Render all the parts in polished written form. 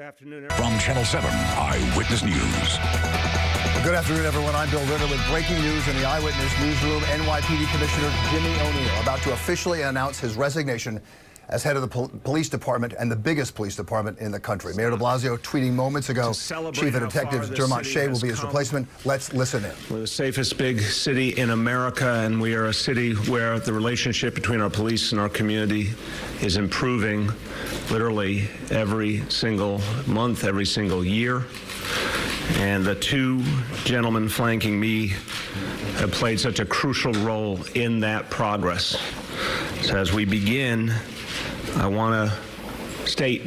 Good afternoon, everyone. From Channel 7 Eyewitness News. Good afternoon, everyone. I'm Bill Ritter with breaking news in the Eyewitness newsroom. NYPD Commissioner Jimmy O'Neill about to officially announce his resignation as head of the police department and the biggest police department in the country. Mayor de Blasio tweeting moments ago, Chief of Detectives Dermot Shea will be his replacement. Let's listen in. We're the safest big city in America, and we are a city where the relationship between our police and our community is improving literally every single month, every single year. And the two gentlemen flanking me have played such a crucial role in that progress. So as we begin, I want to state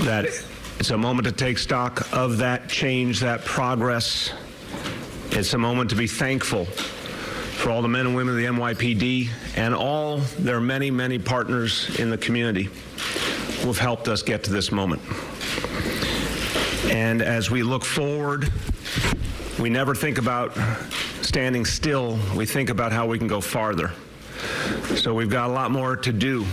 that it's a moment to take stock of that change, that progress. It's a moment to be thankful for all the men and women of the NYPD and all their many, many partners in the community who have helped us get to this moment. And as we look forward, we never think about standing still. We think about how we can go farther. So we've got a lot more to do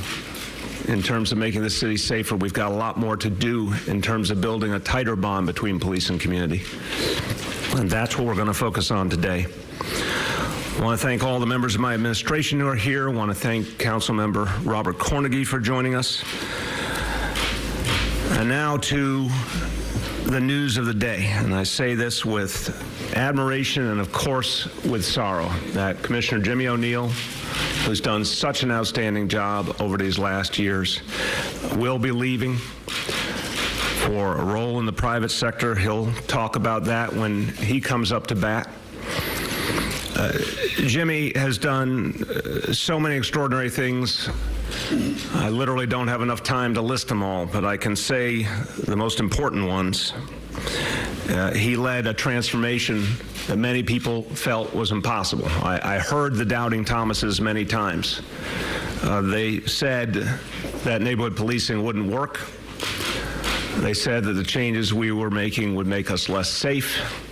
in terms of making the city safer. We've got a lot more to do in terms of building a tighter bond between police and community. And that's what we're going to focus on today. I want to thank all the members of my administration who are here. I want to thank Councilmember Robert Cornegy for joining us. And now to the news of the day. And I say this with admiration and, of course, with sorrow, that Commissioner Jimmy O'Neill, who's done such an outstanding job over these last years, will be leaving for a role in the private sector. He'll talk about that when he comes up to bat. Jimmy has done so many extraordinary things. I literally don't have enough time to list them all, but I can say the most important ones. He led a transformation that many people felt was impossible. I heard the doubting Thomases many times. They said that neighborhood policing wouldn't work. They said that the changes we were making would make us less safe.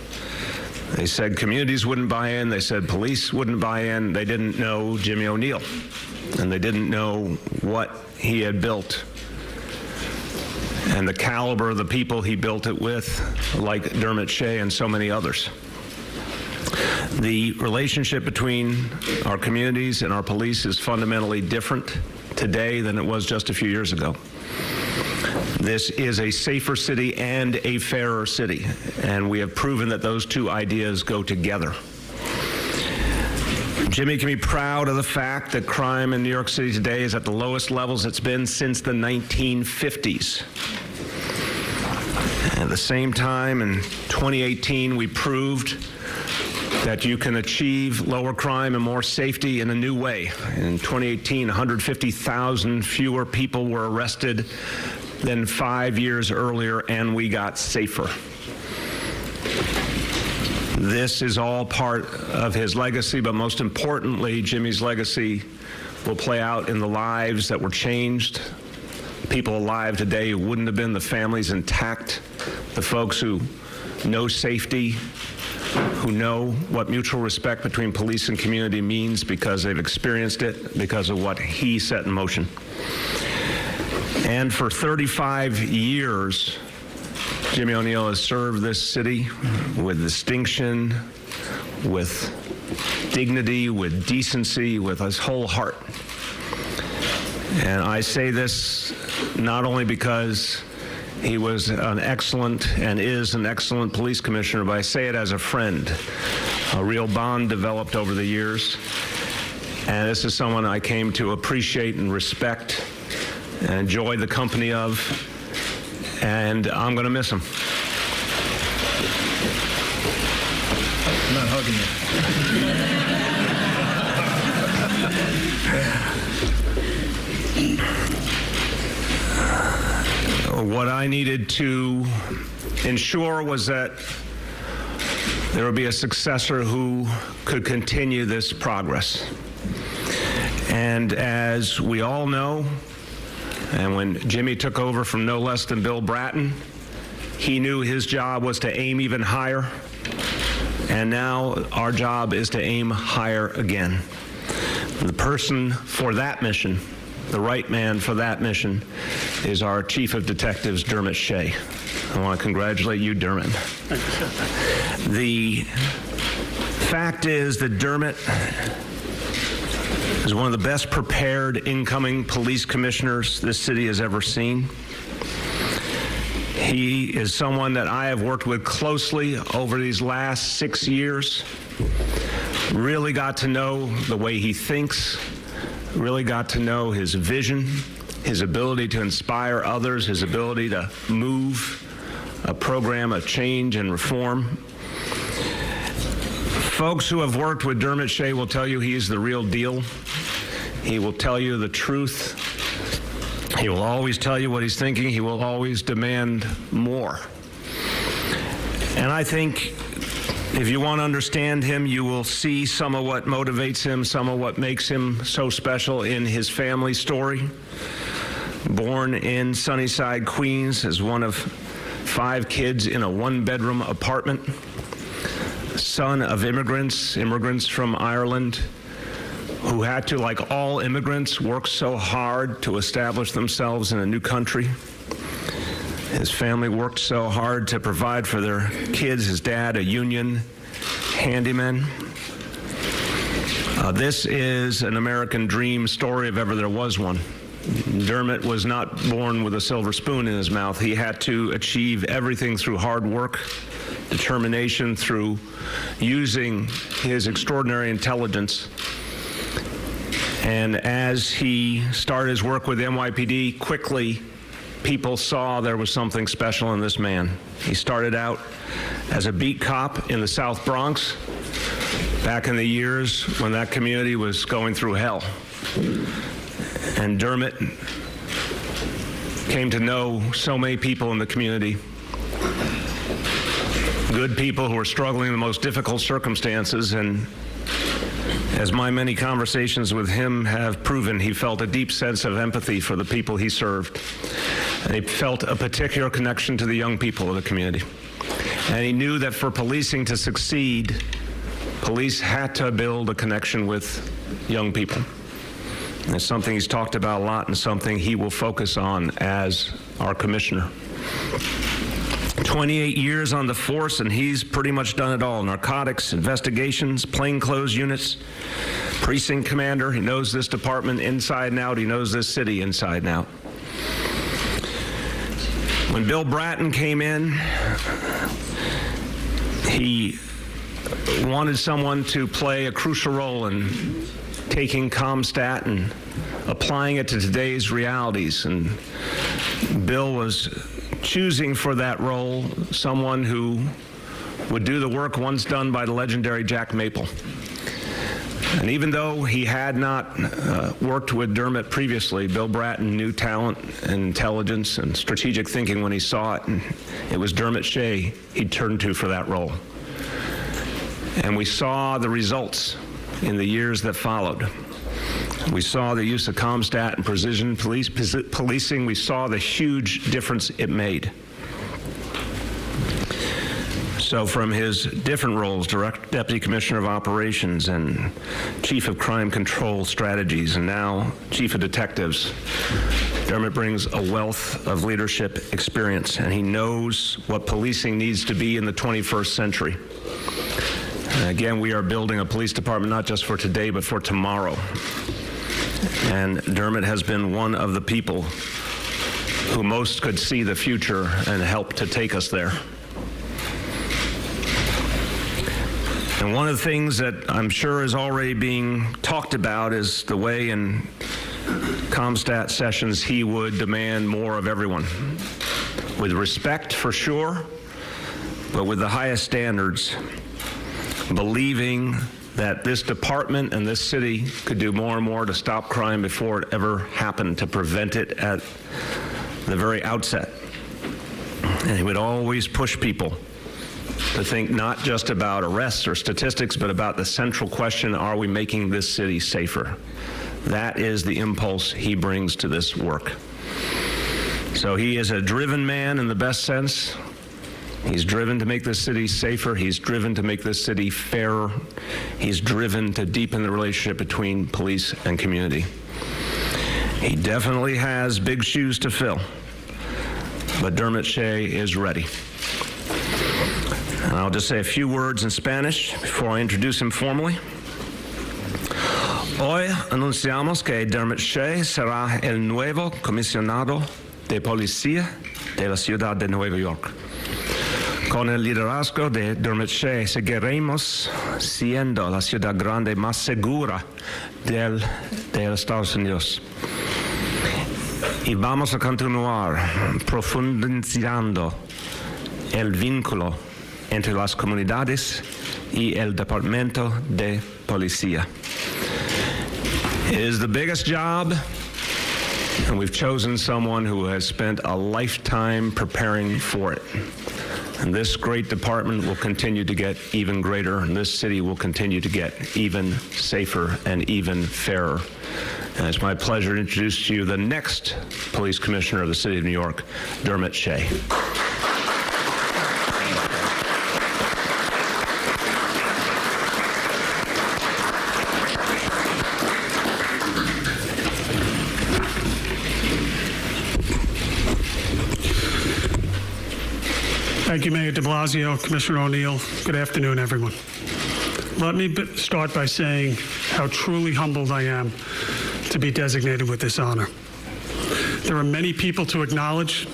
They said communities wouldn't buy in. They said police wouldn't buy in. They didn't know Jimmy O'Neill, and they didn't know what he had built and the caliber of the people he built it with, like Dermot Shea and so many others. The relationship between our communities and our police is fundamentally different today than it was just a few years ago. This is a safer city and a fairer city, and we have proven that those two ideas go together. Jimmy can be proud of the fact that crime in New York City today is at the lowest levels it's been since the 1950s. At the same time, in 2018, we proved that you can achieve lower crime and more safety in a new way. In 2018, 150,000 fewer people were arrested than 5 years earlier, and we got safer. This is all part of his legacy, but most importantly, Jimmy's legacy will play out in the lives that were changed, people alive today who wouldn't have been, the families intact, the folks who know safety, who know what mutual respect between police and community means because they've experienced it, because of what he set in motion. And for 35 years, Jimmy O'Neill has served this city with distinction, with dignity, with decency, with his whole heart. And I say this not only because he was an excellent and is an excellent police commissioner, but I say it as a friend. A real bond developed over the years. And this is someone I came to appreciate and respect and enjoy the company of. And I'm going to miss him. I'm not hugging you. What I needed to ensure was that there would be a successor who could continue this progress. And as we all know, and when Jimmy took over from no less than Bill Bratton, he knew his job was to aim even higher. And now our job is to aim higher again. The person for that mission the right man for that mission is our Chief of Detectives, Dermot Shea. I want to congratulate you, Dermot. The fact is that Dermot is one of the best prepared incoming police commissioners this city has ever seen. He is someone that I have worked with closely over these last 6 years. Really got to know the way he thinks, really got to know his vision, his ability to inspire others, his ability to move a program of change and reform. Folks who have worked with Dermot Shea will tell you he's the real deal. He will tell you the truth. He will always tell you what he's thinking. He will always demand more. And I think if you want to understand him, you will see some of what motivates him, some of what makes him so special in his family story. Born in Sunnyside, Queens, as one of 5 kids in a 1-bedroom apartment. Son of immigrants from Ireland, who had to, like all immigrants, work so hard to establish themselves in a new country. His family worked so hard to provide for their kids. His dad, a union handyman. This is an American dream story if ever there was one. Dermot was not born with a silver spoon in his mouth. He had to achieve everything through hard work, determination, through using his extraordinary intelligence. And as he started his work with NYPD, quickly people saw there was something special in this man. He started out as a beat cop in the South Bronx back in the years when that community was going through hell. And Dermot came to know so many people in the community, good people who were struggling in the most difficult circumstances, and as my many conversations with him have proven, he felt a deep sense of empathy for the people he served. And he felt a particular connection to the young people of the community. And he knew that for policing to succeed, police had to build a connection with young people. And it's something he's talked about a lot and something he will focus on as our commissioner. 28 years on the force, and he's pretty much done it all. Narcotics, investigations, plainclothes units, precinct commander. He knows this department inside and out. He knows this city inside and out. When Bill Bratton came in, he wanted someone to play a crucial role in taking CompStat and applying it to today's realities. And Bill was choosing for that role someone who would do the work once done by the legendary Jack Maple. And even though he had not worked with Dermot previously, Bill Bratton knew talent and intelligence and strategic thinking when he saw it, and it was Dermot Shea he turned to for that role. And we saw the results in the years that followed. We saw the use of CompStat and precision policing. We saw the huge difference it made. So from his different roles, Deputy Commissioner of Operations and Chief of Crime Control Strategies, and now Chief of Detectives, Dermot brings a wealth of leadership experience, and he knows what policing needs to be in the 21st century. And again, we are building a police department not just for today, but for tomorrow. And Dermot has been one of the people who most could see the future and help to take us there. And one of the things that I'm sure is already being talked about is the way in CompStat sessions he would demand more of everyone. With respect, for sure, but with the highest standards, believing that this department and this city could do more and more to stop crime before it ever happened, to prevent it at the very outset. And he would always push people to think not just about arrests or statistics, but about the central question, are we making this city safer? That is the impulse he brings to this work. So he is a driven man in the best sense. He's driven to make this city safer. He's driven to make this city fairer. He's driven to deepen the relationship between police and community. He definitely has big shoes to fill, but Dermot Shea is ready. And I'll just say a few words in Spanish before I introduce him formally. Hoy anunciamos que Dermot Shea será el nuevo comisionado de policía de la ciudad de Nueva York. Con el liderazgo de Dermot Shea seguiremos siendo la ciudad grande más segura de Estados Unidos. Y vamos a continuar profundizando el vínculo entre las comunidades y el Departamento de Policía. It is the biggest job, and we've chosen someone who has spent a lifetime preparing for it. And this great department will continue to get even greater, and this city will continue to get even safer and even fairer. And it's my pleasure to introduce to you the next police commissioner of the city of New York, Dermot Shea. Thank you, Mayor de Blasio, Commissioner O'Neill. Good afternoon, everyone. Let me start by saying how truly humbled I am to be designated with this honor. There are many people to acknowledge.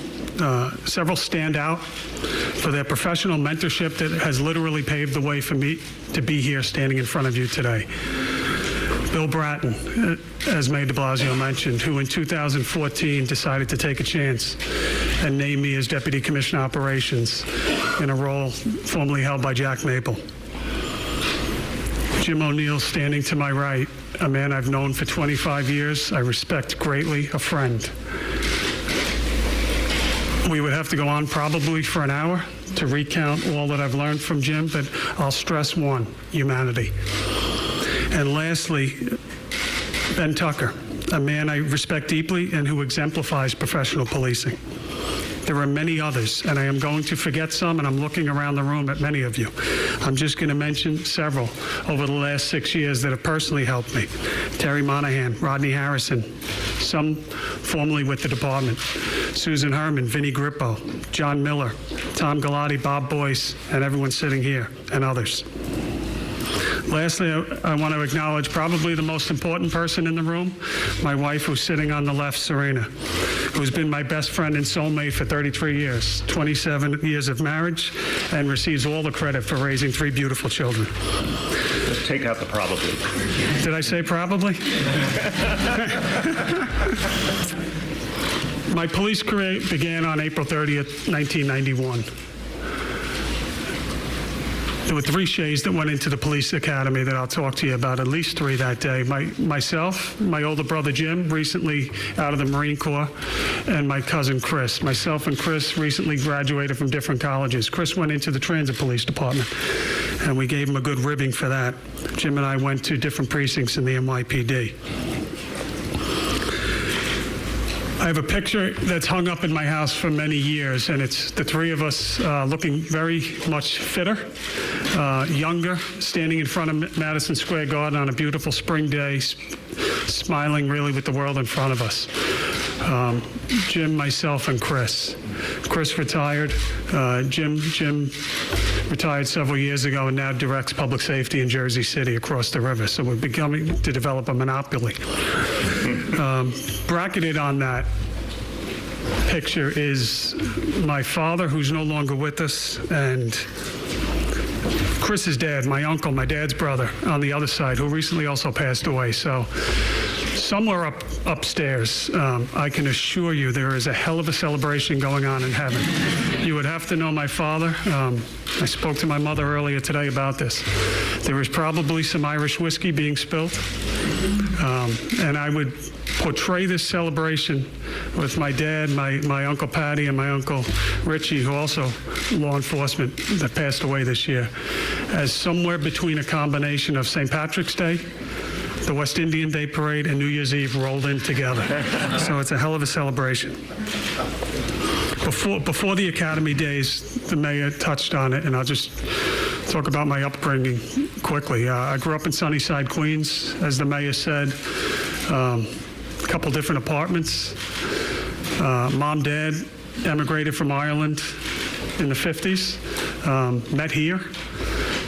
Several stand out for their professional mentorship that has literally paved the way for me to be here standing in front of you today. Bill Bratton, as Mayor de Blasio mentioned, who in 2014 decided to take a chance and named me as Deputy Commissioner Operations in a role formerly held by Jack Maple. Jim O'Neill, standing to my right, a man I've known for 25 years, I respect greatly, a friend. We would have to go on probably for an hour to recount all that I've learned from Jim, but I'll stress one: humanity. And lastly, Ben Tucker, a man I respect deeply and who exemplifies professional policing. There are many others, and I am going to forget some, and I'm looking around the room at many of you. I'm just going to mention several over the last 6 years that have personally helped me. Terry Monahan, Rodney Harrison, some formerly with the department, Susan Herman, Vinnie Grippo, John Miller, Tom Galati, Bob Boyce, and everyone sitting here, and others. Lastly, I want to acknowledge probably the most important person in the room, my wife, who's sitting on the left, Serena, who's been my best friend and soulmate for 33 years, 27 years of marriage, and receives all the credit for raising 3 beautiful children. Just take out the probably. Did I say probably? My police career began on April 30th, 1991. There were 3 shades that went into the police academy that I'll talk to you about, at least 3 that day. Myself, my older brother Jim, recently out of the Marine Corps, and my cousin Chris. Myself and Chris recently graduated from different colleges. Chris went into the Transit Police Department, and we gave him a good ribbing for that. Jim and I went to different precincts in the NYPD. I have a picture that's hung up in my house for many years, and it's the 3 of us looking very much fitter, younger, standing in front of Madison Square Garden on a beautiful spring day, smiling really with the world in front of us. Jim, myself, and Chris. Chris retired. Jim retired several years ago and now directs public safety in Jersey City across the river. So we're beginning to develop a monopoly. Bracketed on that picture is my father, who's no longer with us, and Chris's dad, my uncle, my dad's brother on the other side, who recently also passed away. So somewhere upstairs, I can assure you there is a hell of a celebration going on in heaven. You would have to know my father. I spoke to my mother earlier today about this. There is probably some Irish whiskey being spilled, and I would portray this celebration with my dad, my Uncle Patty, and my Uncle Richie, who also law enforcement that passed away this year, as somewhere between a combination of St. Patrick's Day, the West Indian Day Parade, and New Year's Eve rolled in together. So it's a hell of a celebration. Before the Academy days, the mayor touched on it, and I'll just talk about my upbringing quickly. I grew up in Sunnyside, Queens, as the mayor said. a couple different apartments. Mom, Dad emigrated from Ireland in the 50s, met here,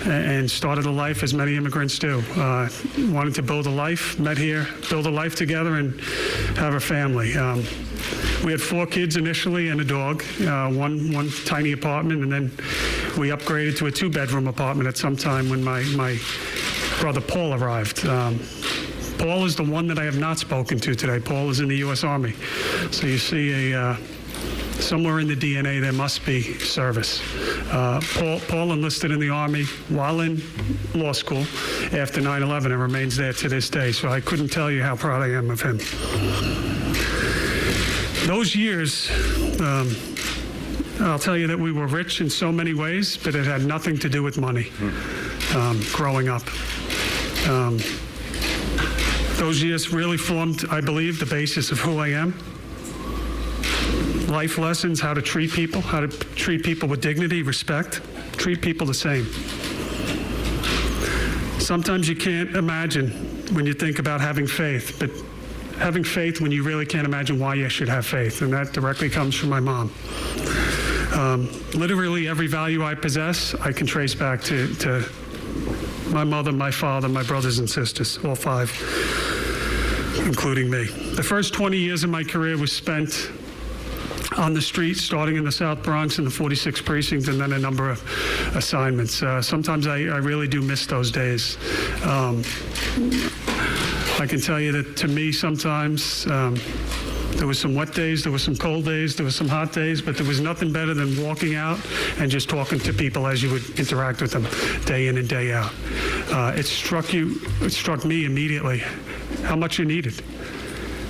and started a life as many immigrants do. Wanted to build a life, met here, build a life together, and have a family. We had 4 kids initially and a dog, one tiny apartment, and then we upgraded to a 2-bedroom apartment at some time when my brother Paul arrived. Paul is the one that I have not spoken to today. Paul is in the U.S. Army. So you see somewhere in the DNA there must be service. Paul enlisted in the Army while in law school after 9/11 and remains there to this day. So I couldn't tell you how proud I am of him. Those years, I'll tell you that we were rich in so many ways, but it had nothing to do with money growing up. Those years really formed, I believe, the basis of who I am. Life lessons, how to treat people with dignity, respect, treat people the same. Sometimes you can't imagine when you think about having faith, but having faith when you really can't imagine why you should have faith, and that directly comes from my mom. Literally every value I possess, I can trace back to my mother, my father, my brothers and sisters, all 5, including me. The first 20 years of my career was spent on the street, starting in the South Bronx in the 46th precinct, and then a number of assignments. Sometimes I really do miss those days. I can tell you that to me sometimes there was some wet days, there were some cold days, there were some hot days, but there was nothing better than walking out and just talking to people as you would interact with them day in and day out. It struck me immediately how much you needed,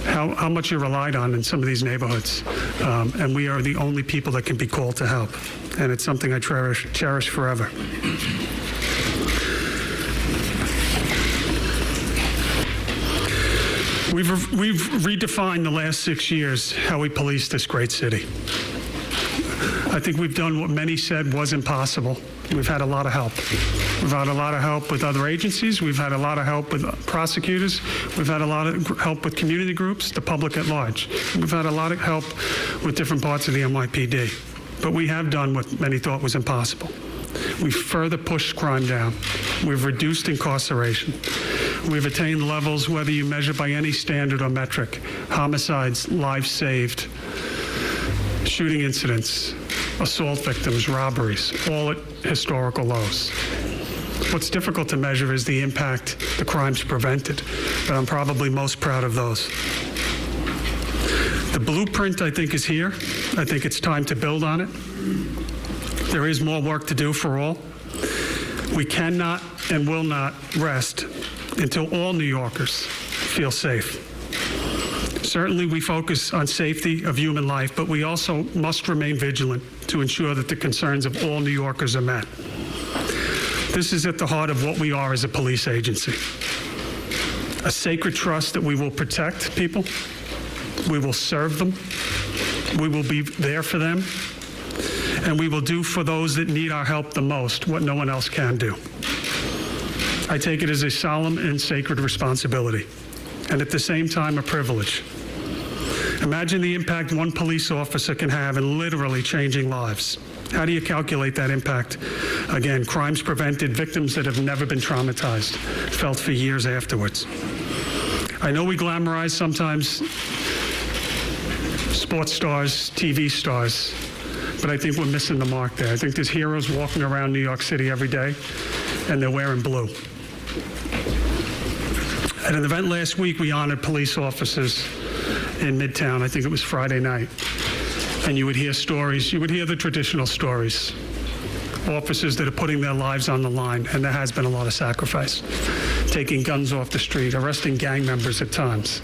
how much you're relied on in some of these neighborhoods. And we are the only people that can be called to help. And it's something I cherish forever. We've redefined the last 6 years how we police this great city. I think we've done what many said was impossible. We've had a lot of help. We've had a lot of help with other agencies. We've had a lot of help with prosecutors. We've had a lot of help with community groups, the public at large. We've had a lot of help with different parts of the NYPD. But we have done what many thought was impossible. We've further pushed crime down. We've reduced incarceration. We've attained levels, whether you measure by any standard or metric, homicides, lives saved, shooting incidents, assault victims, robberies, all at historical lows. What's difficult to measure is the impact the crimes prevented, but I'm probably most proud of those. The blueprint, I think, is here. I think it's time to build on it. There is more work to do for all. We cannot and will not rest until all New Yorkers feel safe. Certainly, we focus on safety of human life, but we also must remain vigilant to ensure that the concerns of all New Yorkers are met. This is at the heart of what we are as a police agency. A sacred trust that we will protect people, we will serve them, we will be there for them, and we will do for those that need our help the most what no one else can do. I take it as a solemn and sacred responsibility, and at the same time, a privilege. Imagine the impact one police officer can have in literally changing lives. How do you calculate that impact? Again, crimes prevented, victims that have never been traumatized, felt for years afterwards. I know we glamorize sometimes sports stars, TV stars, but I think we're missing the mark there. I think there's heroes walking around New York City every day, and they're wearing blue. At an event last week, we honored police officers in Midtown. I think it was Friday night. And you would hear stories, you would hear the traditional stories. Officers that are putting their lives on the line, and there has been a lot of sacrifice. Taking guns off the street, arresting gang members at times.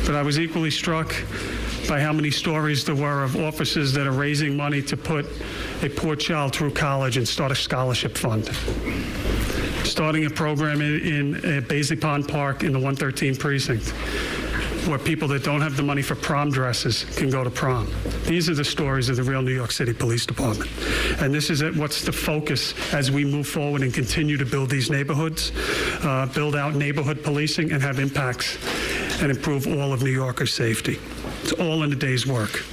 But I was equally struck by how many stories there were of officers that are raising money to put a poor child through college and start a scholarship fund. Starting a program in Basic Pond Park in the 113 precinct, where people that don't have the money for prom dresses can go to prom. These are the stories of the real New York City Police Department. And this is what's the focus as we move forward and continue to build these neighborhoods, build out neighborhood policing, and have impacts and improve all of New Yorkers' safety. It's all in a day's work.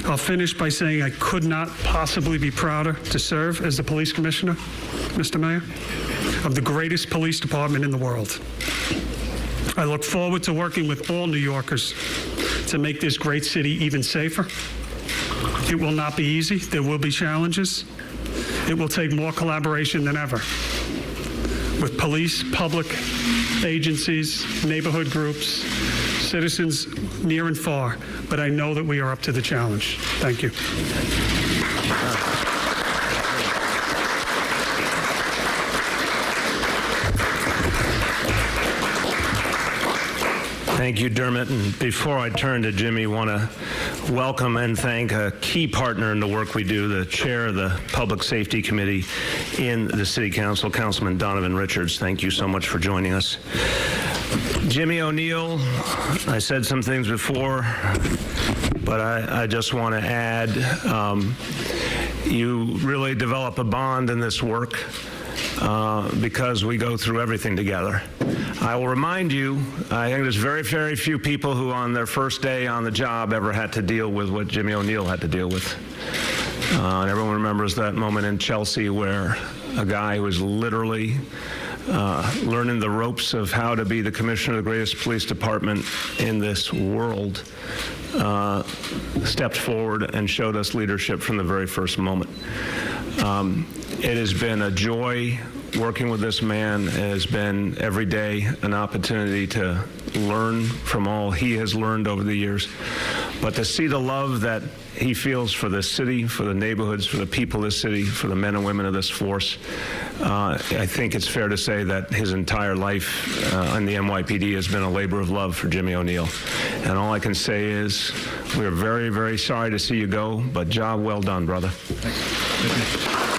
I'll finish by saying I could not possibly be prouder to serve as the police commissioner, Mr. Mayor, of the greatest police department in the world. I look forward to working with all New Yorkers to make this great city even safer. It will not be easy. There will be challenges. It will take more collaboration than ever with police, public agencies, neighborhood groups, citizens near and far, but I know that we are up to the challenge. Thank you. Thank you, Dermot. And before I turn to Jimmy, I want to welcome and thank a key partner in the work we do, the chair of the Public Safety Committee in the City Council, Councilman Donovan Richards. Thank you so much for joining us. Jimmy O'Neill, I said some things before, but I just want to add, you really develop a bond in this work because we go through everything together. I will remind you, I think there's very, very few people who on their first day on the job ever had to deal with what Jimmy O'Neill had to deal with. And everyone remembers that moment in Chelsea where a guy who was literally learning the ropes of how to be the commissioner of the greatest police department in this world stepped forward and showed us leadership from the very first moment. It has been a joy working with this man. It has been every day an opportunity to learn from all he has learned over the years. But to see the love that he feels for this city, for the neighborhoods, for the people of this city, for the men and women of this force, I think it's fair to say that his entire life in the NYPD has been a labor of love for Jimmy O'Neill. And all I can say is we're very, very sorry to see you go, but job well done, brother. Thank you.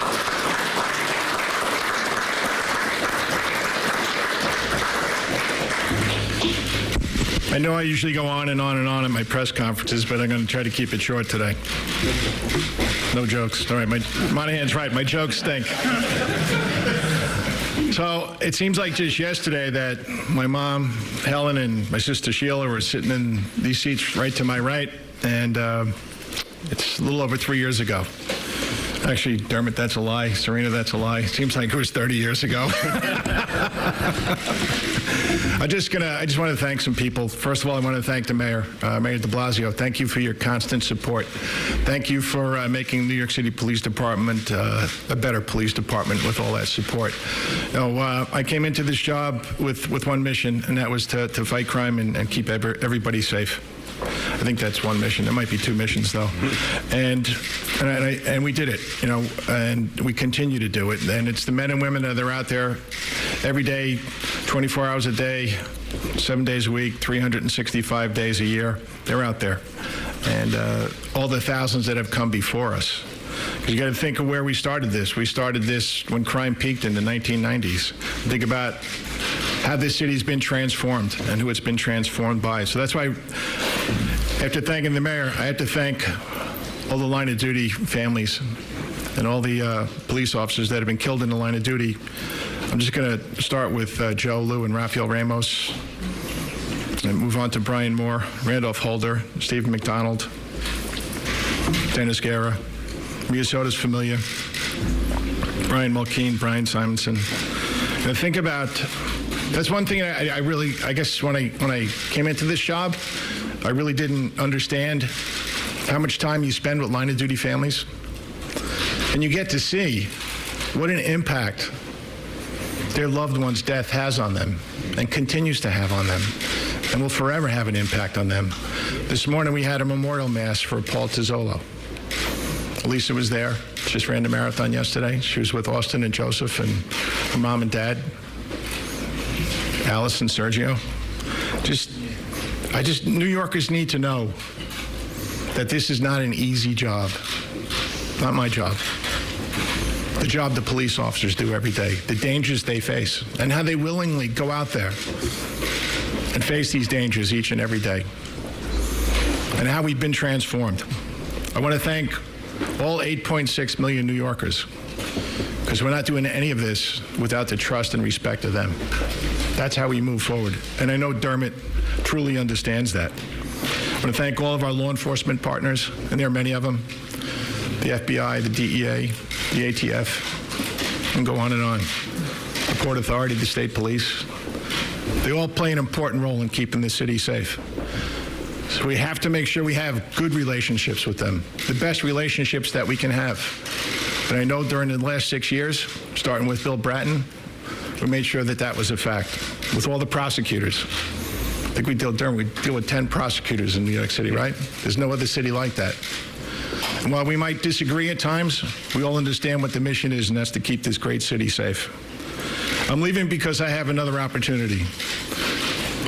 I know I usually go on and on and on at my press conferences, but I'm going to try to keep it short today. No jokes. All right, Monahan's right. My jokes stink. So it seems like just yesterday that my mom, Helen, and my sister Sheila were sitting in these seats right to my right, and it's a little over 3 years ago. Actually, Dermot, that's a lie. Serena, that's a lie. Seems like it was 30 years ago. I just want to thank some people. First of all, I want to thank the mayor, Mayor de Blasio. Thank you for your constant support. Thank you for making New York City Police Department a better police department with all that support. You know, I came into this job with one mission, and that was to fight crime and keep everybody safe. I think that's one mission. There might be two missions, though. And we did it, you know, and we continue to do it. And it's the men and women that are out there every day, 24 hours a day, 7 days a week, 365 days a year. They're out there. And all the thousands that have come before us. Because you got to think of where we started this. We started this when crime peaked in the 1990s. Think about how this city's been transformed and who it's been transformed by. So that's why, after thanking the mayor, I have to thank all the line of duty families and all the police officers that have been killed in the line of duty. I'm just going to start with Joe, Lou, and Rafael Ramos, and move on to Brian Moore, Randolph Holder, Stephen McDonald, Dennis Guerra, Mia Soda's familia, Brian Mulkeen, Brian Simonson. And think about, that's one thing I guess when I came into this job, I really didn't understand how much time you spend with line of duty families. And you get to see what an impact their loved one's death has on them and continues to have on them and will forever have an impact on them. This morning we had a memorial mass for Paul Tizzolo. Lisa was there. Just ran the marathon yesterday. She was with Austin and Joseph and her mom and dad, Alice and Sergio. New Yorkers need to know that this is not an easy job. Not my job. The job the police officers do every day, the dangers they face, and how they willingly go out there and face these dangers each and every day, and how we've been transformed. I want to thank all 8.6 million New Yorkers, because we're not doing any of this without the trust and respect of them. That's how we move forward. And I know Dermot truly understands that. I want to thank all of our law enforcement partners, and there are many of them, the FBI, the DEA, the ATF, and go on and on. The Port Authority, the state police. They all play an important role in keeping the city safe. So we have to make sure we have good relationships with them, the best relationships that we can have. And I know during the last 6 years, starting with Bill Bratton, we made sure that that was a fact with all the prosecutors. I think we deal with 10 prosecutors in New York City, right? There's no other city like that. And while we might disagree at times, we all understand what the mission is, and that's to keep this great city safe. I'm leaving because I have another opportunity.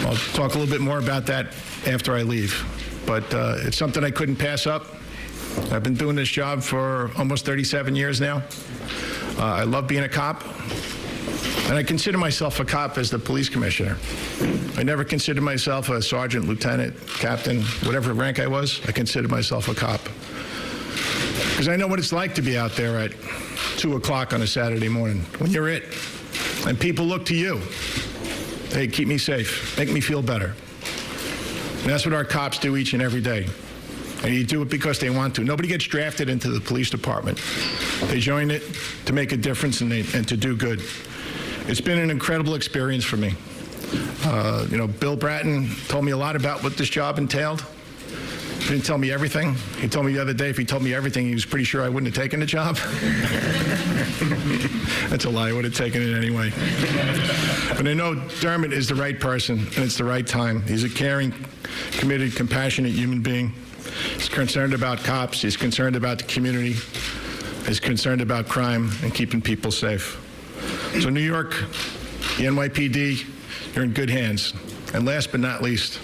I'll talk a little bit more about that after I leave, but it's something I couldn't pass up. I've been doing this job for almost 37 years now. I love being a cop. And I consider myself a cop as the police commissioner. I never considered myself a sergeant, lieutenant, captain, whatever rank I was. I considered myself a cop. Because I know what it's like to be out there at 2 o'clock on a Saturday morning when you're it. And people look to you. Hey, keep me safe, make me feel better. And that's what our cops do each and every day. And you do it because they want to. Nobody gets drafted into the police department. They join it to make a difference and to do good. It's been an incredible experience for me. Bill Bratton told me a lot about what this job entailed. He didn't tell me everything. He told me the other day if he told me everything, he was pretty sure I wouldn't have taken the job. That's a lie. I would have taken it anyway. But I know Dermot is the right person, and it's the right time. He's a caring, committed, compassionate human being. He's concerned about cops. He's concerned about the community. He's concerned about crime and keeping people safe. So New York, the NYPD, you're in good hands. And last but not least,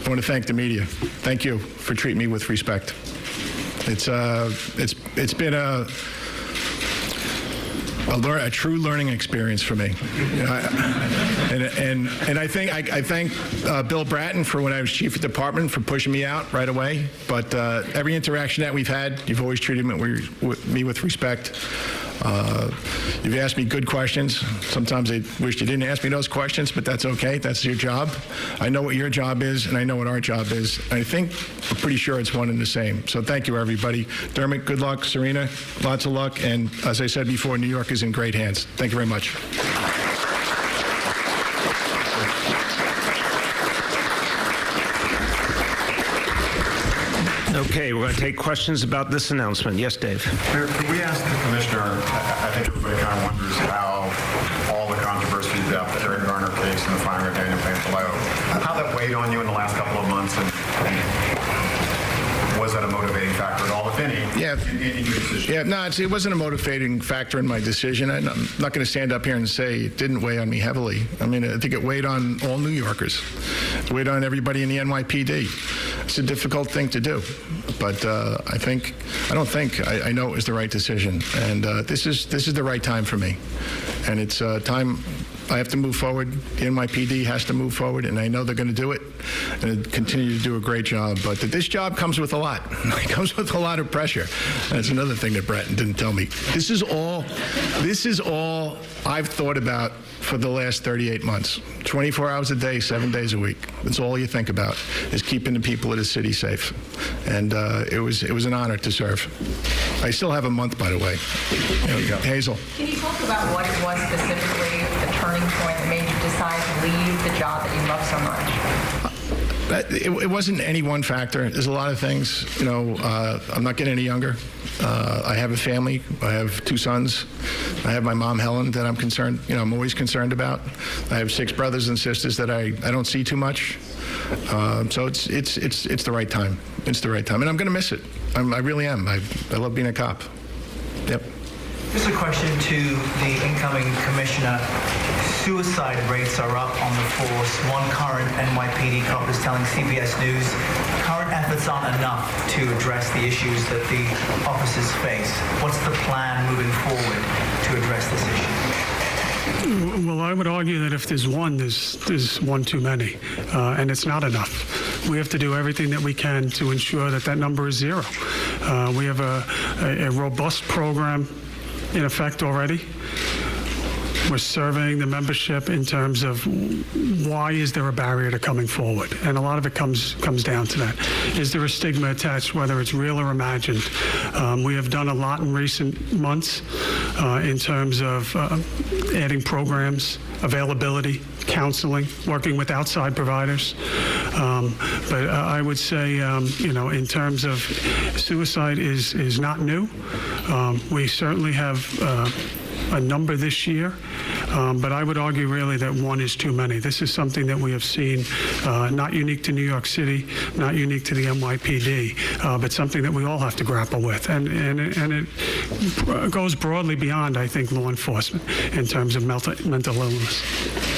I want to thank the media. Thank you for treating me with respect. It's been a true learning experience for me. And I thank Bill Bratton for when I was chief of department for pushing me out right away. But every interaction that we've had, you've always treated me with respect. You've asked me good questions. Sometimes I wish you didn't ask me those questions, but that's okay. That's your job. I know what your job is, and I know what our job is. I think I'm pretty sure it's one and the same. So thank you, everybody. Dermot, good luck. Serena, lots of luck. And as I said before, New York is in great hands. Thank you very much. Okay, we're going to take questions about this announcement. Yes, Dave. Mayor, could we ask the commissioner, I think everybody kind of wonders how all the controversy about the Eric Garner case and the firing of Daniel Pantaleo, how that weighed on you in the last couple of months, and was that a motivating factor at all, if any, in your decision? Yeah, no, it wasn't a motivating factor in my decision. I'm not going to stand up here and say it didn't weigh on me heavily. I mean, I think it weighed on all New Yorkers. It weighed on everybody in the NYPD. It's a difficult thing to do, but I know it was the right decision, and this is the right time for me, and it's time. I have to move forward. The NYPD has to move forward, and I know they're going to do it and continue to do a great job. But this job comes with a lot. It comes with a lot of pressure. That's another thing that Bratton didn't tell me. This is all I've thought about for the last 38 months. 24 hours a day, 7 days a week. That's all you think about is keeping the people of the city safe. And it was an honor to serve. I still have a month, by the way. There you go. Hazel. Can you talk about what it was specifically, the turning point that made you decide to leave the job that you love so much? It wasn't any one factor. There's a lot of things. I'm not getting any younger. I have a family. I have 2 sons. I have my mom, Helen, that I'm always concerned about. I have 6 brothers and sisters that I don't see too much. So it's the right time. It's the right time. And I'm going to miss it. I really am. I love being a cop. Yep. Just a question to the incoming commissioner. Suicide rates are up on the force. One current NYPD cop is telling CBS News current efforts aren't enough to address the issues that the officers face. What's the plan moving forward to address this issue? Well, I would argue that if there's one, there's one too many, and it's not enough. We have to do everything that we can to ensure that number is 0. We have a robust program in effect already. We're surveying the membership in terms of why is there a barrier to coming forward, and a lot of it comes down to that. Is there a stigma attached, whether it's real or imagined? We have done a lot in recent months in terms of adding programs, availability, counseling, working with outside providers. But I would say, in terms of suicide is not new. We certainly have a number this year, but I would argue really that one is too many. This is something that we have seen, not unique to New York City, not unique to the NYPD, but something that we all have to grapple with. And it goes broadly beyond, I think, law enforcement in terms of mental illness.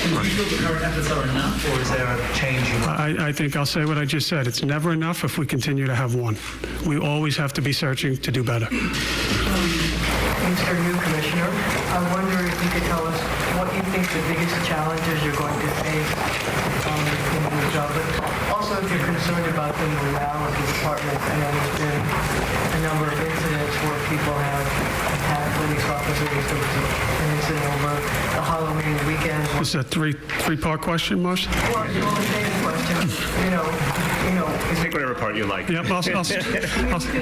Do you feel the current efforts are enough, or is there a change you want? I think I'll say what I just said. It's never enough if we continue to have one. We always have to be searching to do better. Mr. New Commissioner, I wonder if you could tell us what you think the biggest challenges you're going to face in your job, but also if you're concerned about the morale of the department. I know there's been a number of incidents where people have attacked police officers. There was an incident over the Halloween weekend. This is a three-part question, Marsh? Well, the same question, Take whatever part you like. Yep, you could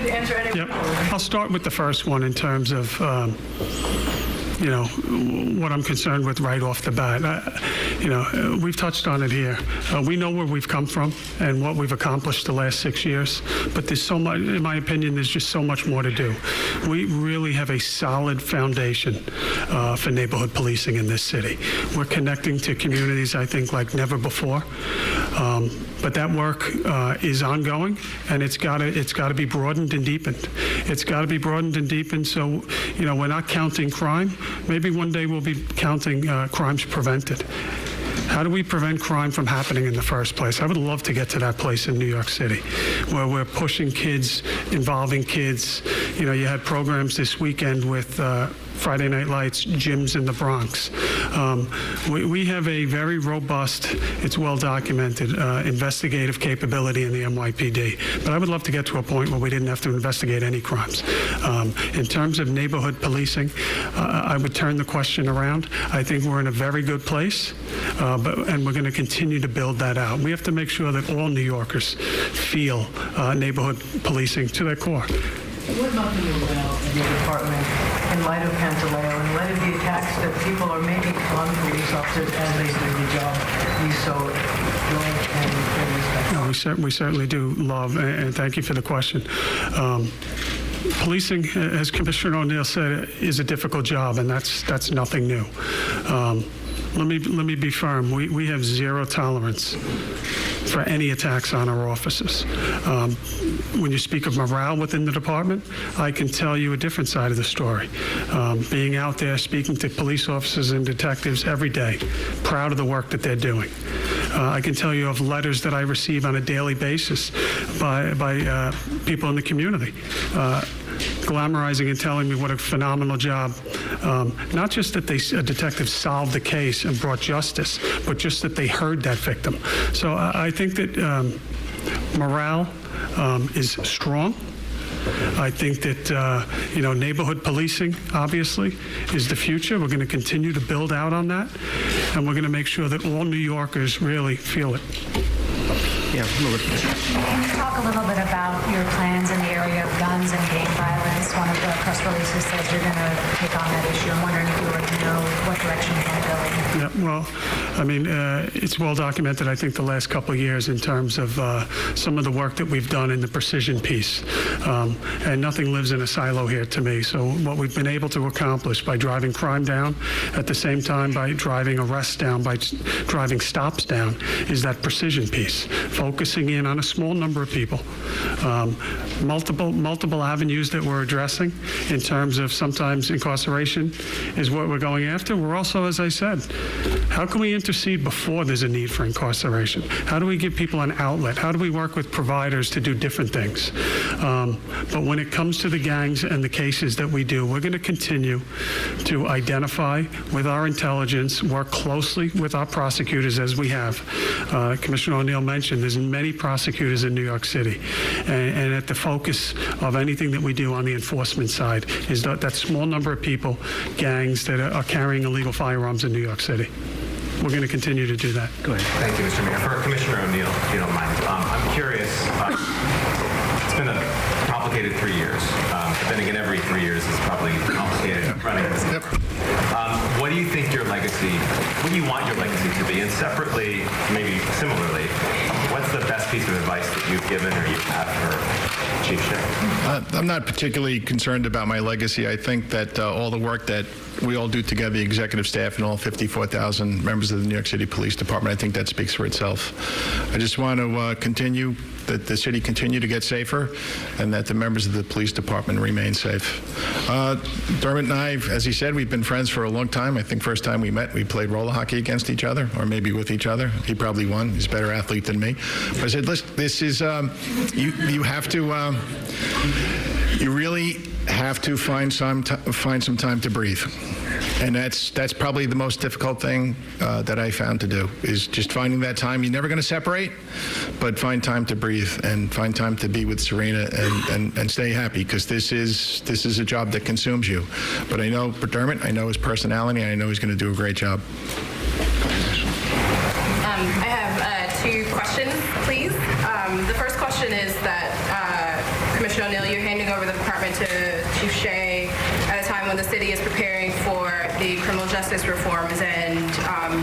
answer any. Yep. I'll start with the first one in terms of, what I'm concerned with right off the bat. We've touched on it here. We know where we've come from and what we've accomplished the last 6 years, but there's so much, in my opinion, there's just so much more to do. We really have a solid foundation for neighborhood policing in this city. We're connecting to communities, I think, like never before. But that work is ongoing, and it's got to be broadened and deepened. It's got to be broadened and deepened. So, we're not counting crime. Maybe one day we'll be counting crimes prevented. How do we prevent crime from happening in the first place? I would love to get to that place in New York City where we're pushing kids, involving kids. You had programs this weekend with Friday Night Lights, gyms in the Bronx. We have a very robust, it's well documented, investigative capability in the NYPD. But I would love to get to a point where we didn't have to investigate any crimes. In terms of neighborhood policing, I would turn the question around. I think we're in a very good place, and we're going to continue to build that out. We have to make sure that all New Yorkers feel neighborhood policing to their core. What about the morale of your department in light of Pantaleo, in light of the attacks that people are making on police officers as they do the job you so love and respect? No, we certainly do love, and thank you for the question. Policing, as Commissioner O'Neill said, is a difficult job, and that's nothing new. Let me be firm. We have zero tolerance for any attacks on our officers. When you speak of morale within the department, I can tell you a different side of the story. Being out there speaking to police officers and detectives every day, proud of the work that they're doing. I can tell you of letters that I receive on a daily basis by people in the community. Glamorizing and telling me what a phenomenal job. Not just that a detective solved the case and brought justice, but just that they heard that victim. So I think that morale is strong. I think that, neighborhood policing, obviously, is the future. We're going to continue to build out on that, and we're going to make sure that all New Yorkers really feel it. Yeah, can you talk a little bit about your plans in the area of guns and gang violence? One of the press releases says you're going to take on that issue. I'm wondering if you already know what direction you're going to go in. Yeah, well, I mean, it's well documented, I think, the last couple of years in terms of some of the work that we've done in the precision piece. And nothing lives in a silo here to me. So what we've been able to accomplish by driving crime down, at the same time by driving arrests down, by driving stops down, is that precision piece. Focusing in on a small number of people. Multiple avenues that we're addressing in terms of sometimes incarceration is what we're going after. We're also, as I said, How can we intercede before there's a need for incarceration? How do we give people an outlet? How do we work with providers to do different things? But when it comes to the gangs and the cases that we do, we're going to continue to identify with our intelligence, work closely with our prosecutors as we have. Commissioner O'Neill mentioned there's many prosecutors in New York City, and at the focus of anything that we do on the enforcement side is that small number of people, gangs that are carrying illegal firearms in New York City. We're going to continue to do that. Go ahead. Thank you, Mr. Mayor. For Commissioner O'Neill, if you don't mind, I'm curious. It's been a complicated 3 years. But then again, every 3 years is probably complicated running this. Yep. What do you think your legacy, what do you want your legacy to be? And separately, maybe similarly, what's the best piece of advice that you've given or you have for Chief Shea? I'm not particularly concerned about my legacy. I think that all the work that we all do together, the executive staff and all 54,000 members of the New York City Police Department, I think that speaks for itself. I just want to continue, that the city continue to get safer and that the members of the police department remain safe. Dermot and I, as he said, we've been friends for a long time. I think first time we met, we played roller hockey against each other, or maybe with each other. He probably won. He's a better athlete than me. But I said, listen, this is, you have to, you really have to find some time to breathe. And that's probably the most difficult thing that I found to do, is just finding that time. You're never going to separate, but find time to breathe and find time to be with Serena and stay happy, because this is a job that consumes you. But I know Dermot, I know his personality, and I know he's going to do a great job. I have two questions, please. The first question is that Commissioner O'Neill, you're handing over the department to Chief Shea at a time when the city is preparing for the criminal justice reforms, and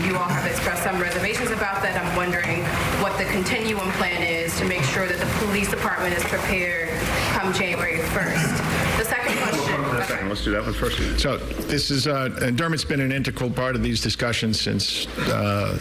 you all have expressed some reservations about that. I'm wondering what the continuum plan is to make sure that the police department is prepared come January 1st. The second question... Let's do that one first. So this is, and Dermot's been an integral part of these discussions since the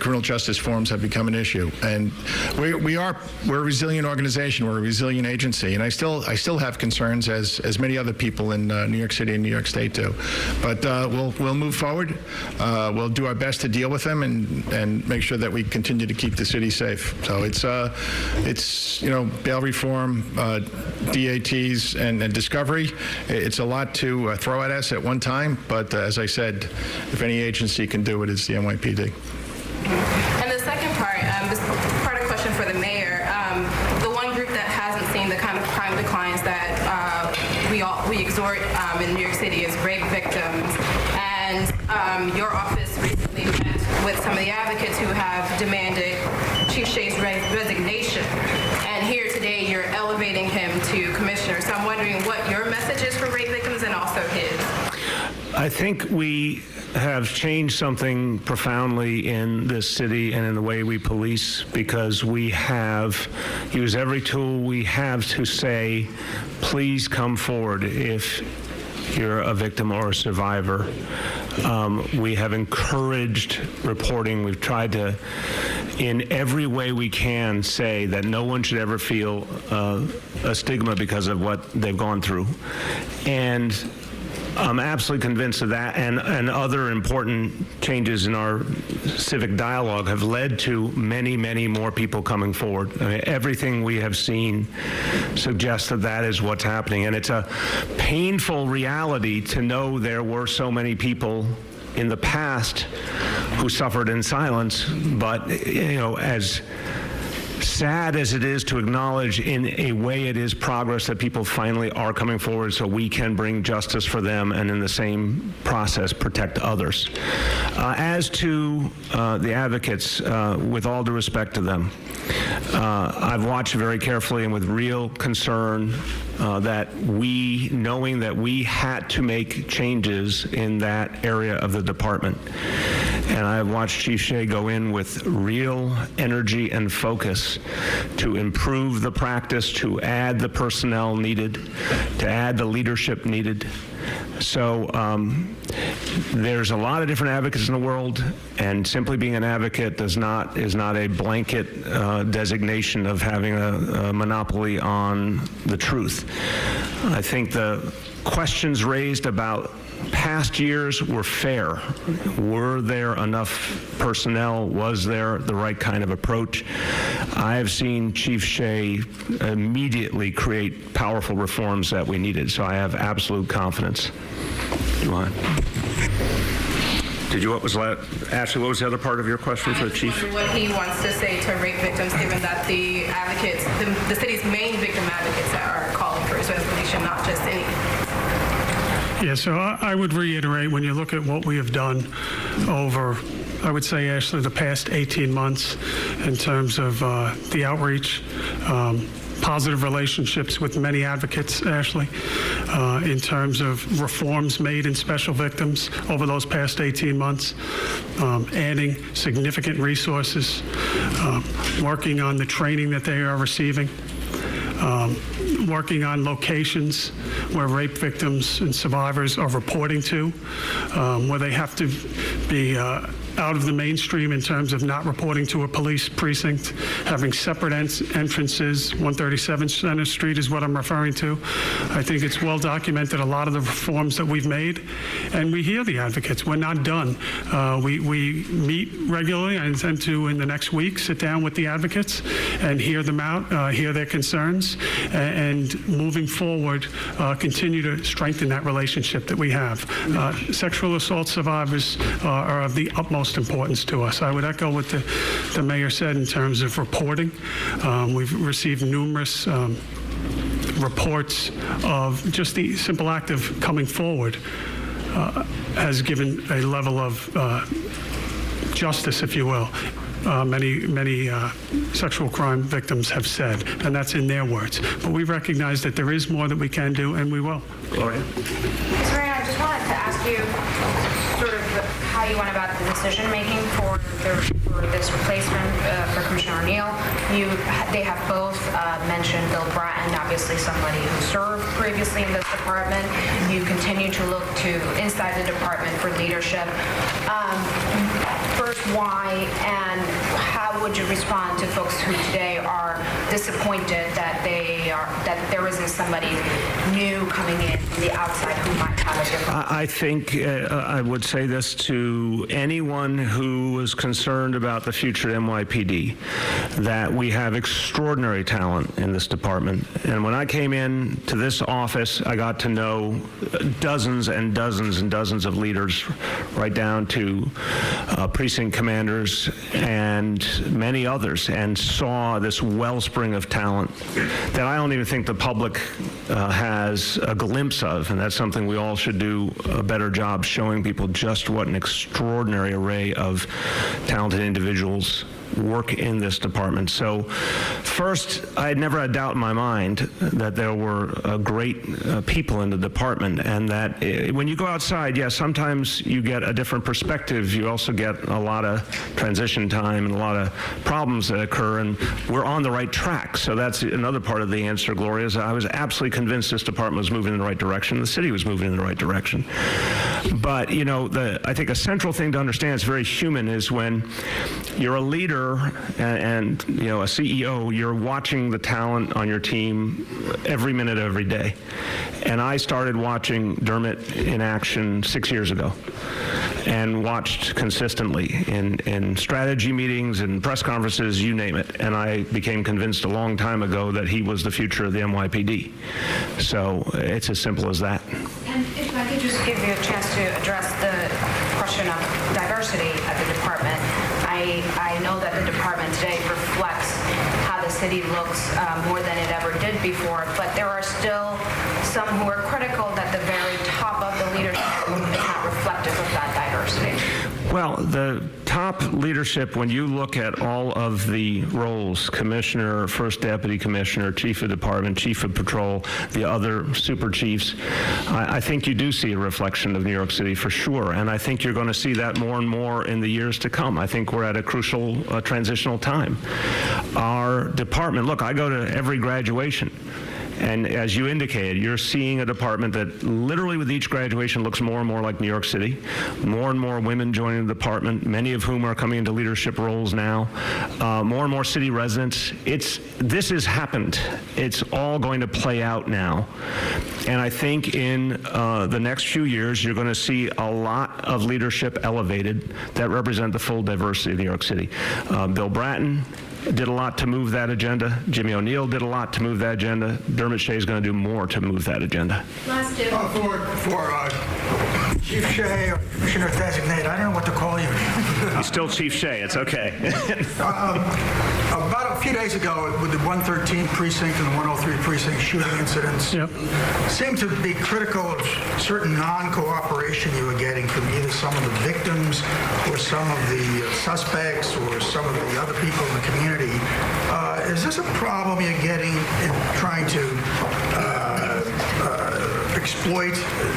criminal justice forms have become an issue. And we're a resilient organization, we're a resilient agency, and I still have concerns, as many other people in New York City and New York State do. But we'll move forward. We'll do our best to deal with them and make sure that we continue to keep the city safe. So it's bail reform, DATs, and discovery. It's a lot to throw at us at one time, but as I said, if any agency can do it, it's the NYPD. And the second part, this part of question for the mayor, the one group that hasn't seen the kind of crime declines that we exhort in New York City is rape victims. And your office recently met with some of the advocates who have demanded Chief Shea's resignation. And here today, you're elevating him to commissioner. So I'm wondering what your message is for rape victims and also his. I think we have changed something profoundly in this city and in the way we police, because we have used every tool we have to say, please come forward if you're a victim or a survivor. We have encouraged reporting. We've tried to, in every way we can, say that no one should ever feel a stigma because of what they've gone through. And I'm absolutely convinced of that, and other important changes in our civic dialogue have led to many, many more people coming forward. I mean, everything we have seen suggests that that is what's happening, and it's a painful reality to know there were so many people in the past who suffered in silence, but as sad as it is to acknowledge, in a way it is progress that people finally are coming forward so we can bring justice for them and in the same process protect others. As to the advocates, with all due respect to them, I've watched very carefully and with real concern that knowing that we had to make changes in that area of the department. And I've watched Chief Shea go in with real energy and focus to improve the practice, to add the personnel needed, to add the leadership needed. So there's a lot of different advocates in the world, and simply being an advocate is not a blanket designation of having a monopoly on the truth. I think the questions raised about past years were fair? Were there enough personnel? Was there the right kind of approach? I have seen Chief Shea immediately create powerful reforms that we needed, so I have absolute confidence. Ashley, what was the other part of your question for the chief? What he wants to say to rape victims, given that the advocates, the city's main victim advocates are calling for resolution, not just any. Yeah, so I would reiterate, when you look at what we have done over, I would say, Ashley, the past 18 months in terms of the outreach, positive relationships with many advocates, Ashley, in terms of reforms made in special victims over those past 18 months, adding significant resources, working on the training that they are receiving, working on locations where rape victims and survivors are reporting to, where they have to be out of the mainstream in terms of not reporting to a police precinct, having separate entrances. 137 Center Street is what I'm referring to. I think it's well documented, a lot of the reforms that we've made, and we hear the advocates. We're not done. We meet regularly. I intend to, in the next week, sit down with the advocates and hear them out, hear their concerns, and moving forward, continue to strengthen that relationship that we have. Sexual assault survivors are of the utmost importance to us. I would echo what the mayor said in terms of reporting. We've received numerous reports of just the simple act of coming forward has given a level of justice, if you will. Many sexual crime victims have said, and that's in their words. But we recognize that there is more that we can do, and we will. Gloria? Ms. Marino, I just wanted to ask you sort of how you went about the decision-making for this replacement for Commissioner O'Neill. They have both mentioned Bill Bratton, obviously somebody who served previously in this department. You continue to look to inside the department for leadership. First, why, and how would you respond to folks who today are disappointed that there isn't somebody new coming in from the outside who might have a different? I think I would say this to anyone who is concerned about the future of NYPD, that we have extraordinary talent in this department. And when I came in to this office, I got to know dozens and dozens and dozens of leaders, right down to precinct commanders and many others, and saw this wellspring of talent that I don't even think the public has a glimpse of, and that's something we all should do a better job showing people just what an extraordinary array of talented individuals work in this department. So first, I had never a doubt in my mind that there were great people in the department, and that when you go outside, yes, sometimes you get a different perspective. You also get a lot of transition time and a lot of problems that occur, and we're on the right track. So that's another part of the answer, Gloria, is I was absolutely convinced this department was moving in the right direction. The city was moving in the right direction. But, you know, I think a central thing to understand, it's very human, is when you're a leader and you know, a CEO, you're watching the talent on your team every minute, every day. And I started watching Dermot in action 6 years ago, and watched consistently in strategy meetings and press conferences, you name it. And I became convinced a long time ago that he was the future of the NYPD. So it's as simple as that. And if I could just give you a chance to address the question of diversity at the department. I know that the department today reflects how the city looks more than it ever did before, but there are still some who are critical that the very top of the leadership is not reflective of that diversity. Well, the top leadership, when you look at all of the roles, commissioner, first deputy commissioner, chief of department, chief of patrol, the other super chiefs, I think you do see a reflection of New York City for sure. And I think you're going to see that more and more in the years to come. I think we're at a crucial transitional time. Our department, look, I go to every graduation, And as you indicated, you're seeing a department that literally with each graduation looks more and more like New York City. More and more women joining the department, many of whom are coming into leadership roles now. More and more city residents. This has happened. It's all going to play out now. And I think in the next few years, you're going to see a lot of leadership elevated that represent the full diversity of New York City. Bill Bratton did a lot to move that agenda. Jimmy O'Neill did a lot to move that agenda. Dermot Shea is going to do more to move that agenda. For Chief Shea, or Commissioner Designate, I don't know what to call you. He's still Chief Shea. It's okay. About a few days ago, with the 113 precinct and the 103 precinct shooting incidents, seemed to be critical of certain non-cooperation you were getting from either some of the victims or some of the suspects or some of the other people in the community. Is this a problem you're getting in trying to exploit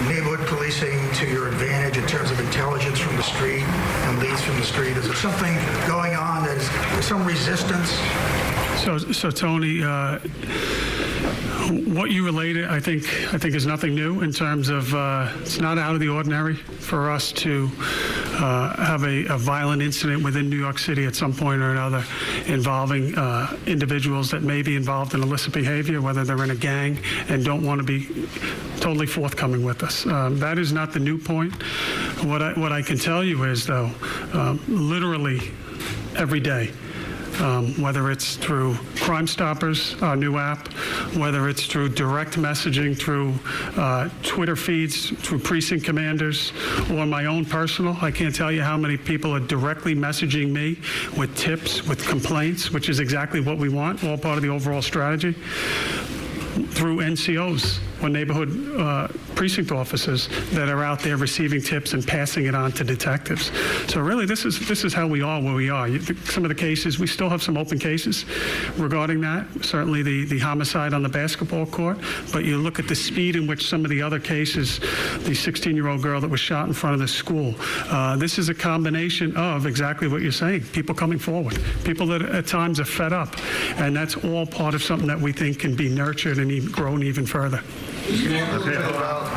neighborhood policing to your advantage in terms of intelligence from the street and leads from the street? Is there something going on that is some resistance? So Tony, what you related, I think is nothing new in terms of it's not out of the ordinary for us to have a violent incident within New York City at some point or another involving individuals that may be involved in illicit behavior, whether they're in a gang and don't want to be totally forthcoming with us. That is not the new point. What I can tell you is, though, literally every day, whether it's through Crime Stoppers, our new app, whether it's through direct messaging, through Twitter feeds, through precinct commanders, or my own personal. I can't tell you how many people are directly messaging me with tips, with complaints, which is exactly what we want, all part of the overall strategy, through NCOs or neighborhood precinct officers that are out there receiving tips and passing it on to detectives. So really, this is how we are where we are. Some of the cases, we still have some open cases regarding that. Certainly the homicide on the basketball court, but you look at the speed in which some of the other cases, the 16-year-old girl that was shot in front of the school, this is a combination of exactly what you're saying, people coming forward, people that at times are fed up, and that's all part of something that we think can be nurtured and even grown even further.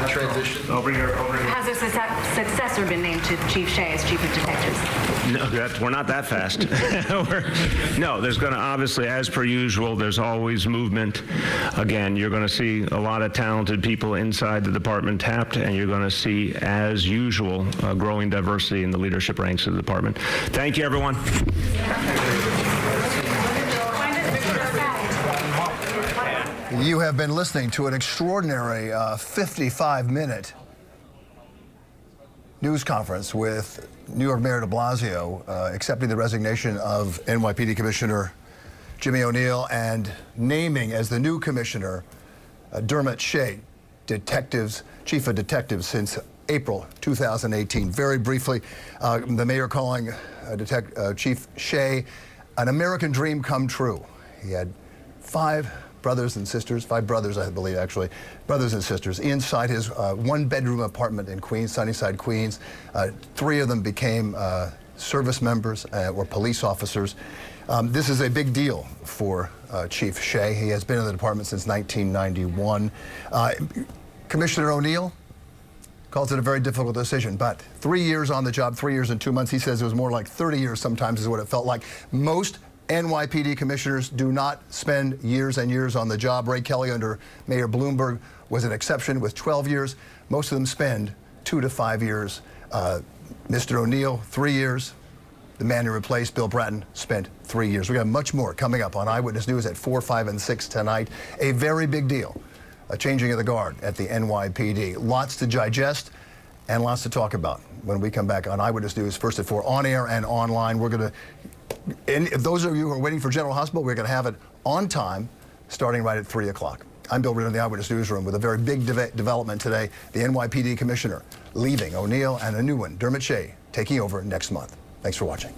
Transition. Has a successor been named to Chief Shea as Chief of Detectives? No, we're not that fast. No, there's going to obviously, as per usual, there's always movement. Again, you're going to see a lot of talented people inside the department tapped, and you're going to see, as usual, growing diversity in the leadership ranks of the department. Thank you, everyone. You have been listening to an extraordinary 55-minute news conference with New York Mayor de Blasio accepting the resignation of NYPD Commissioner Jimmy O'Neill and naming as the new commissioner Dermot Shea, Chief of Detectives since April 2018. Very briefly, the mayor calling Chief Shea an American dream come true. He had five brothers, I believe, actually, brothers and sisters, inside his one-bedroom apartment in Queens, Sunnyside, Queens. 3 of them became service members or police officers. This is a big deal for Chief Shea. He has been in the department since 1991. Commissioner O'Neill calls it a very difficult decision, but 3 years on the job, 3 years and 2 months, he says it was more like 30 years sometimes is what it felt like. Most NYPD commissioners do not spend years and years on the job. Ray Kelly under Mayor Bloomberg was an exception with 12 years. Most of them spend 2 to 5 years. Mr. O'Neill, 3 years. The man who replaced Bill Bratton spent 3 years. We got much more coming up on Eyewitness News at 4, 5, and 6 tonight. A very big deal, a changing of the guard at the NYPD. Lots to digest and lots to talk about when we come back on Eyewitness News, first at 4, on air and online. We're going to, and those of you who are waiting for General Hospital, we're going to have it on time, starting right at 3 o'clock. I'm Bill Ritter in the Eyewitness Newsroom with a very big development today. The NYPD Commissioner leaving, O'Neill, and a new one, Dermot Shea, taking over next month. Thanks for watching.